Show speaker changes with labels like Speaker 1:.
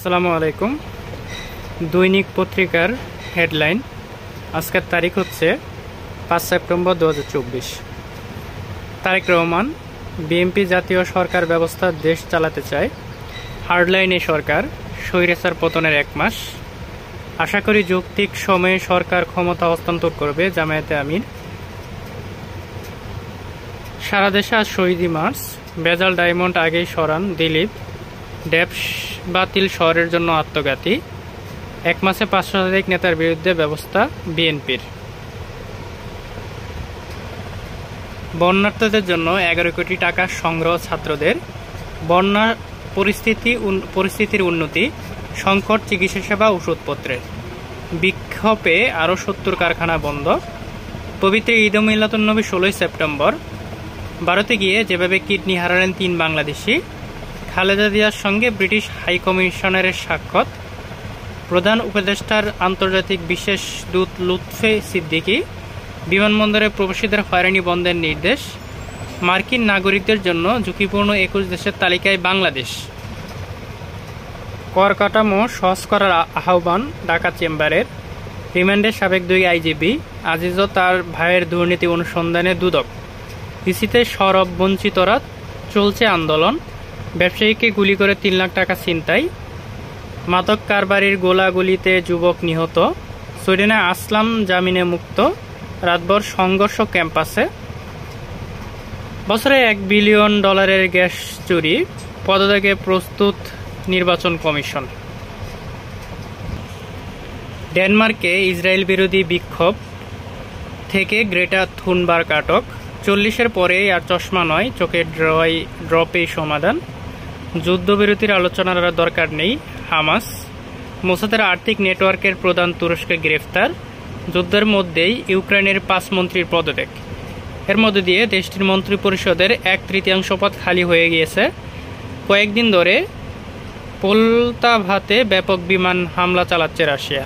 Speaker 1: আসসালামু আলাইকুম। দৈনিক পত্রিকার হেডলাইন। আজকের তারিখ হচ্ছে 5 সেপ্টেম্বর 2024। তারেক রহমান, বিএনপি জাতীয় সরকার ব্যবস্থা দেশ চালাতে চায়। হার্ডলাইনে সরকার, স্বৈরাচার পতনের 1 মাস। আশা করি যৌক্তিক সময়ে সরকার ক্ষমতা হস্তান্তর করবে জামায়াতে আমির। সারা দেশে আজ শহীদি মার্চ। ভেজাল ডায়মন্ড আগেই সরান দিলীপ। ড্যাপস বাতিল শহরের জন্য আত্মঘাতী। 1 মাসে 5 শতাধিক নেতার বিরুদ্ধে ব্যবস্থা বিএনপির। বন্যার্তদের জন্য 11 কোটি টাকা সংগ্রহ ছাত্রদের। বন্যা পরিস্থিতির উন্নতি, সংকট চিকিৎসা সেবা ওষুধপত্রের। বিক্ষোভে আরও 70 কারখানা বন্ধ। পবিত্র ঈদ মিলাদুন্নবী 16 সেপ্টেম্বর। ভারতে গিয়ে যেভাবে কিডনি হারালেন 3 বাংলাদেশি। খালেদা জিয়ার সঙ্গে ব্রিটিশ হাইকমিশনারের সাক্ষাৎ। প্রধান উপদেষ্টার আন্তর্জাতিক বিশেষ দূত লুৎফে সিদ্দিকী। বিমানবন্দরে প্রবাসীদের হয়রানি বন্ধের নির্দেশ। মার্কিন নাগরিকদের জন্য ঝুঁকিপূর্ণ 21 দেশের তালিকায় বাংলাদেশ। কর কাঠামো সহজ করার আহ্বান ঢাকা চেম্বারের। রিমান্ডে সাবেক 2 আইজিপি। আজিজও তার ভাইয়ের দুর্নীতি অনুসন্ধানে দুদক। ইসিতে সরব বঞ্চিতরা, চলছে আন্দোলন। ব্যবসায়ীকে গুলি করে 3 লাখ টাকা ছিনতাই। মাদক কারবারির গোলাগুলিতে যুবক নিহত। সুইডেনে আসলাম জামিনে মুক্ত। রাতভর সংঘর্ষ ক্যাম্পাসে। বছরে $1 বিলিয়ন গ্যাস চুরি। পদত্যাগে প্রস্তুত নির্বাচন কমিশন। ডেনমার্কে ইসরায়েল বিরোধী বিক্ষোভ থেকে গ্রেটা থুনবার্গ আটক। 40-এর পরে আর চশমা নয়, চোখের ড্রপেই সমাধান। যুদ্ধবিরতির আলোচনার দরকার নেই হামাস। মোসাদের আর্থিক নেটওয়ার্কের প্রধান তুরস্কে গ্রেফতার। যুদ্ধের মধ্যেই ইউক্রেনের 5 মন্ত্রীর পদত্যাগ। এর মধ্যে দিয়ে দেশটির মন্ত্রিপরিষদের 1/3 পদ খালি হয়ে গিয়েছে। কয়েকদিন ধরে পোলতাভাতে ব্যাপক বিমান হামলা চালাচ্ছে রাশিয়া।